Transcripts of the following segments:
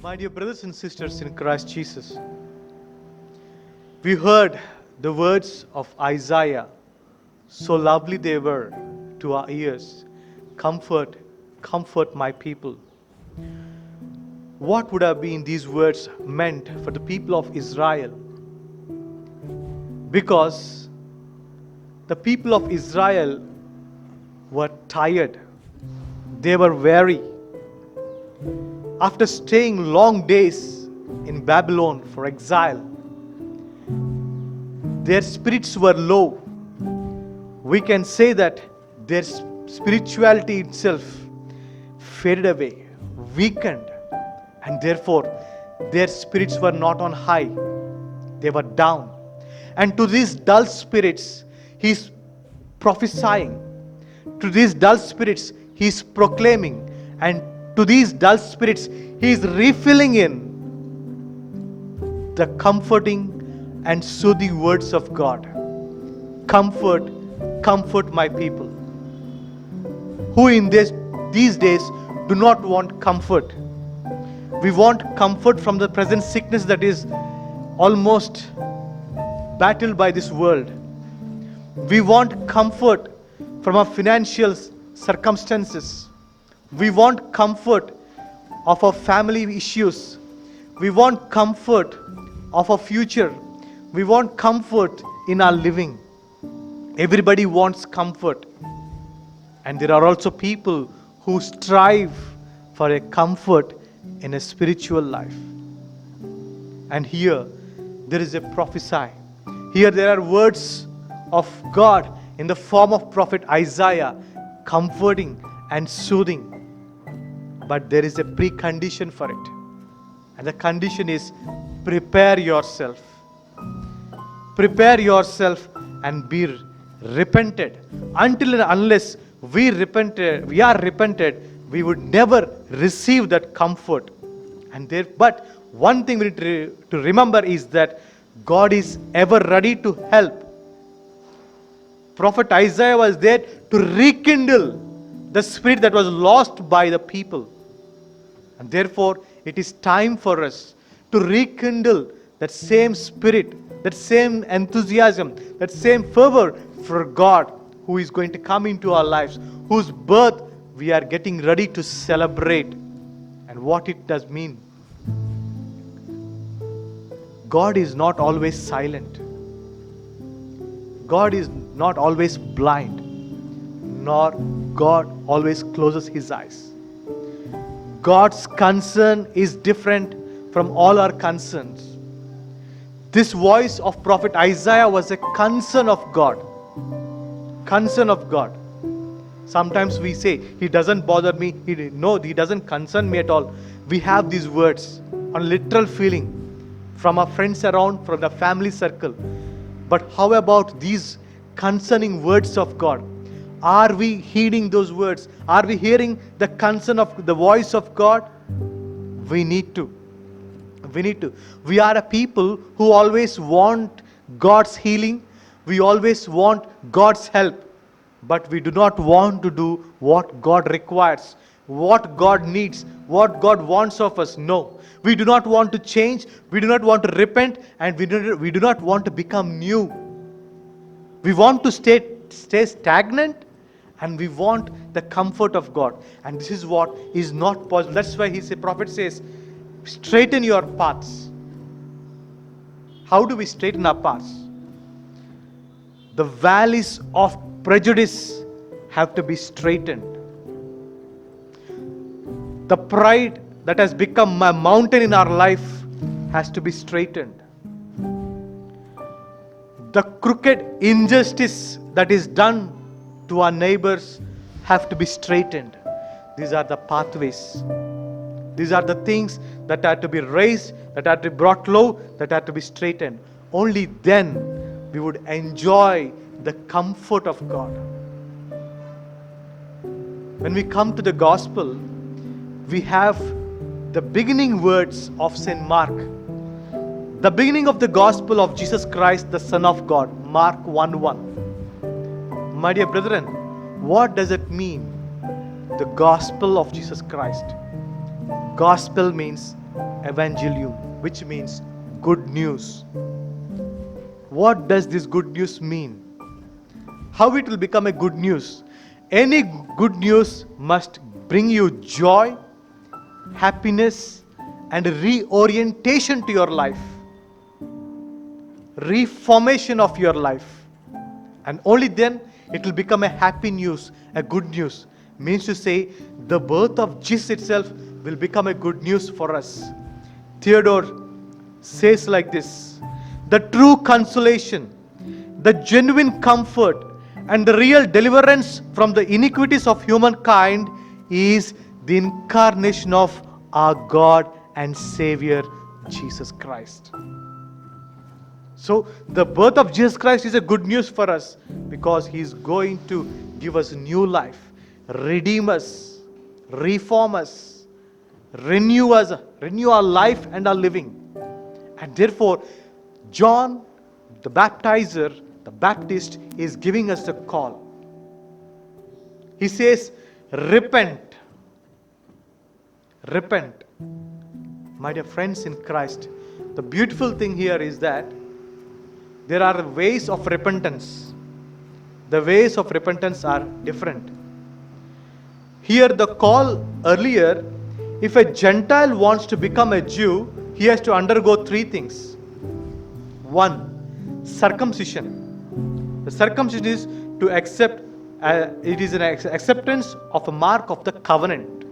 My dear brothers and sisters in Christ Jesus, we heard the words of Isaiah. So lovely they were to our ears. Comfort, comfort my people. What would have been these words meant for the people of Israel? Because the people of Israel were tired, they were weary. After staying long days in Babylon for exile, their spirits were low. We can say that their spirituality itself faded away, weakened, and therefore their spirits were not on high, they were down. And to these dull spirits, he is prophesying. To these dull spirits, he is proclaiming. And to these dull spirits, he is refilling in the comforting and soothing words of God. Comfort, comfort my people. Who in these days do not want comfort? We want comfort from the present sickness that is almost battled by this world. We want comfort from our financial circumstances. We want comfort of our family issues. We want comfort of our future. We want comfort in our living. Everybody wants comfort. And there are also people who strive for a comfort in a spiritual life. And here there is a prophecy. Here there are words of God in the form of prophet Isaiah, comforting and soothing. But there is a precondition for it. And the condition is prepare yourself. Prepare yourself and be repented. Until and unless we are repented, we would never receive that comfort. But one thing we need to remember is that God is ever ready to help. Prophet Isaiah was there to rekindle the spirit that was lost by the people. And therefore, it is time for us to rekindle that same spirit, that same enthusiasm, that same fervor for God who is going to come into our lives, whose birth we are getting ready to celebrate. And what it does mean. God is not always silent. God is not always blind, nor God always closes his eyes. God's concern is different from all our concerns. This voice of prophet Isaiah was a concern of God. Concern of God. Sometimes we say, he doesn't bother me. No, he doesn't concern me at all. We have these words on literal feeling from our friends around, from the family circle. But how about these concerning words of God? Are we heeding those words? Are we hearing the concern of the voice of God? We need to. We need to. We are a people who always want God's healing. We always want God's help. But we do not want to do what God requires, what God needs, what God wants of us. No. We do not want to change. We do not want to repent. And we do not want to become new. We want to stay stagnant. And we want the comfort of God. And this is what is not possible. That's why prophet says, straighten your paths. How do we straighten our paths? The valleys of prejudice have to be straightened. The pride that has become a mountain in our life has to be straightened. The crooked injustice that is done to our neighbors have to be straightened. These are the pathways. These are the things that are to be raised, that are to be brought low, that are to be straightened. Only then we would enjoy the comfort of God. When we come to the gospel, we have the beginning words of St. Mark. The beginning of the gospel of Jesus Christ, the Son of God. Mark 1:1. My dear brethren, what does it mean? The gospel of Jesus Christ. Gospel means Evangelium, which means good news. What does this good news mean? How it will become a good news? Any good news must bring you joy, happiness, and reorientation to your life. Reformation of your life. And only then it will become a happy news, a good news. Means to say, the birth of Jesus itself will become a good news for us. Theodore says like this: the true consolation, the genuine comfort, and the real deliverance from the iniquities of humankind is the incarnation of our God and Savior, Jesus Christ. So, the birth of Jesus Christ is a good news for us because He is going to give us new life, redeem us, reform us, renew our life and our living. And therefore, John the Baptizer, the Baptist, is giving us a call. He says, repent. Repent. My dear friends in Christ, the beautiful thing here is that there are ways of repentance. The ways of repentance are different. Here the call earlier, if a Gentile wants to become a Jew, he has to undergo three things. One, circumcision. The circumcision is to accept, it is an acceptance of a mark of the covenant.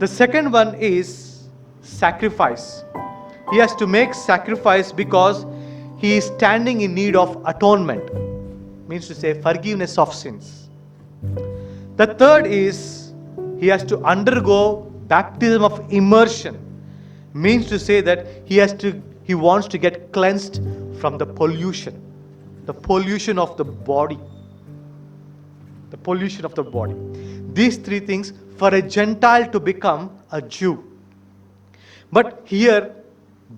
The second one is sacrifice. He has to make sacrifice because he is standing in need of atonement. Means to say forgiveness of sins. The third is he has to undergo baptism of immersion. Means to say that he wants to get cleansed from the pollution of the body. The pollution of the body. These three things for a Gentile to become a Jew. But here,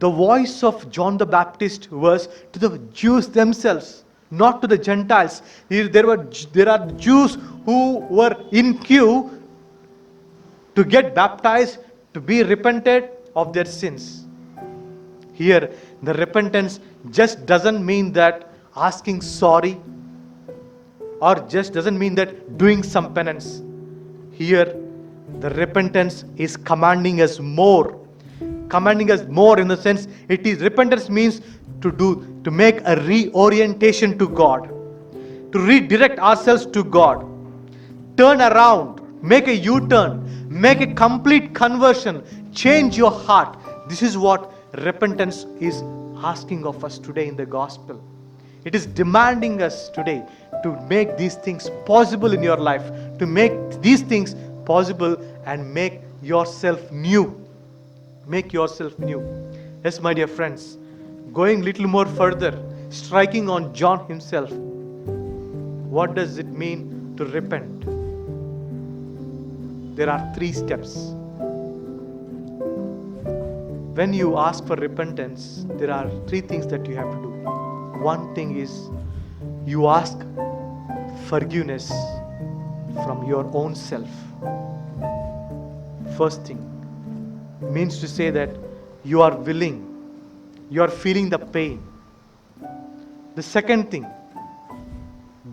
the voice of John the Baptist was to the Jews themselves, not to the Gentiles. There are Jews who were in queue to get baptized, to be repented of their sins. Here, the repentance just doesn't mean that asking sorry, or just doesn't mean that doing some penance. Here, the repentance is commanding us more. Commanding us more in the sense, repentance means to make a reorientation to God, to redirect ourselves to God, turn around, make a U-turn, make a complete conversion, change your heart. This is what repentance is asking of us today in the gospel. It is demanding us today to make these things possible in your life, to make these things possible and make yourself new. Make yourself new. Yes, my dear friends, going little more further, striking on John himself, what does it mean to repent? There are 3 steps. When you ask for repentance, there are 3 things that you have to do. One thing is, you ask forgiveness from your own self. First thing means to say that you are willing, you are feeling the pain. The second thing,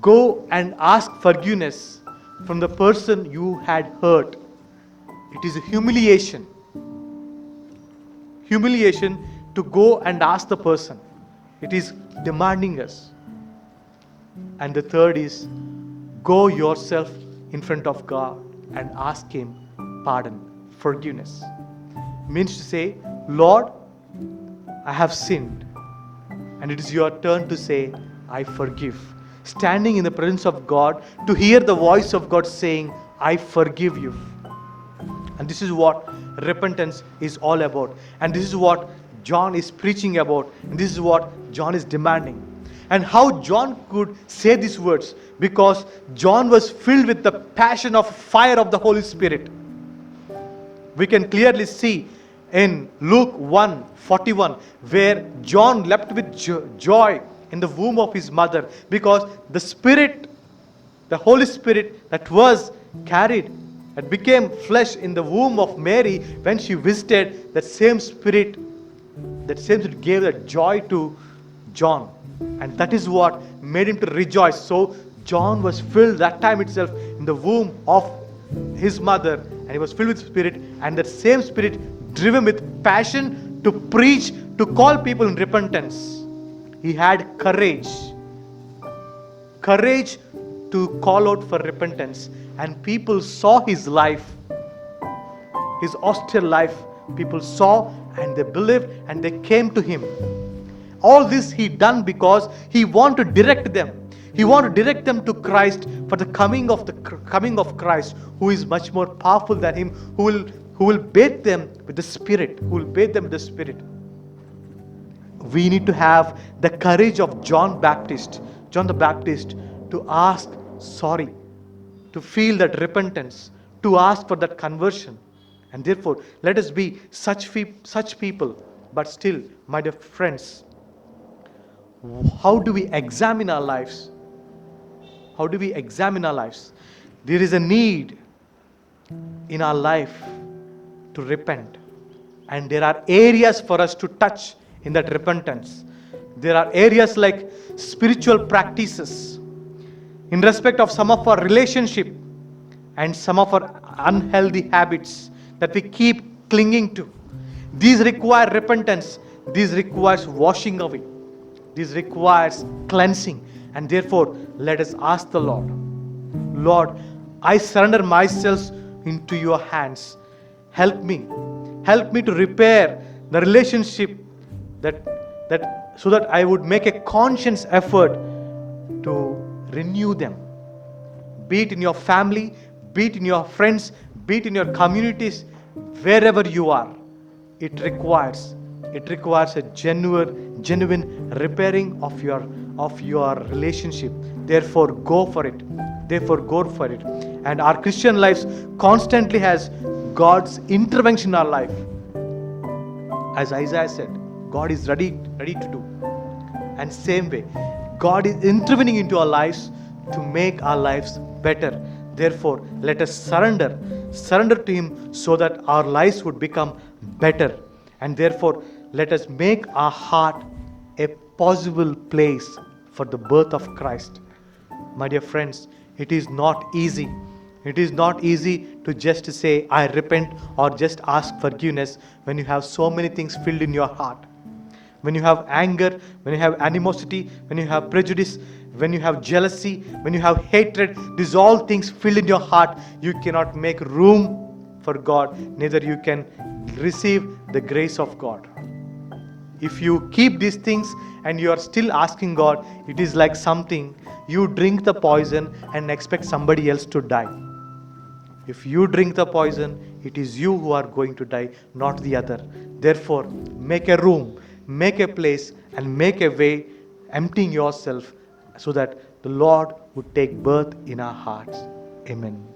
go and ask forgiveness from the person you had hurt. It is a humiliation. Humiliation to go and ask the person. It is demanding us. And the third is, go yourself in front of God and ask Him pardon, forgiveness. Means to say, Lord, I have sinned. And it is your turn to say, I forgive. Standing in the presence of God to hear the voice of God saying, I forgive you. And this is what repentance is all about. And this is what John is preaching about. And this is what John is demanding. And how John could say these words? Because John was filled with the passion of fire of the Holy Spirit. We can clearly see in Luke 1:41, where John leapt with joy in the womb of his mother, because the Spirit, the Holy Spirit that was carried that became flesh in the womb of Mary, when she visited, that same Spirit gave that joy to John. And that is what made him to rejoice. So John was filled that time itself in the womb of his mother, and he was filled with Spirit, and that same Spirit drove him with passion to preach, to call people in repentance. He had courage to call out for repentance, and people saw his life, his austere life. People saw and they believed and they came to him. All this he done because he wanted to direct them. He wanted to direct them to Christ, for the coming of Christ, who is much more powerful than him, who will bathe them with the Spirit, We need to have the courage of John the Baptist, to ask sorry, to feel that repentance, to ask for that conversion. And therefore, let us be such people. But still, my dear friends, how do we examine our lives? There is a need in our life to repent. And there are areas for us to touch in that repentance. There are areas like spiritual practices, in respect of some of our relationship and some of our unhealthy habits that we keep clinging to. These require repentance. These requires washing away. This requires cleansing. And therefore, let us ask the Lord, Lord, I surrender myself into your hands. Help me to repair the relationship so that I would make a conscious effort to renew them. Be it in your family, be it in your friends, be it in your communities, wherever you are, it requires a genuine repairing of your relationship. Therefore, go for it. And our Christian lives constantly has God's intervention in our life. As Isaiah said, God is ready to do. And same way, God is intervening into our lives to make our lives better. Therefore, let us surrender to Him so that our lives would become better. And therefore, let us make our heart a possible place for the birth of Christ. My dear friends, it is not easy. It is not easy to just say, I repent, or just ask forgiveness when you have so many things filled in your heart. When you have anger, when you have animosity, when you have prejudice, when you have jealousy, when you have hatred, these all things filled in your heart, you cannot make room for God, neither you can receive the grace of God. If you keep these things and you are still asking God, it is like something, you drink the poison and expect somebody else to die. If you drink the poison, it is you who are going to die, not the other. Therefore, make a room, make a place, and make a way, emptying yourself, so that the Lord would take birth in our hearts. Amen.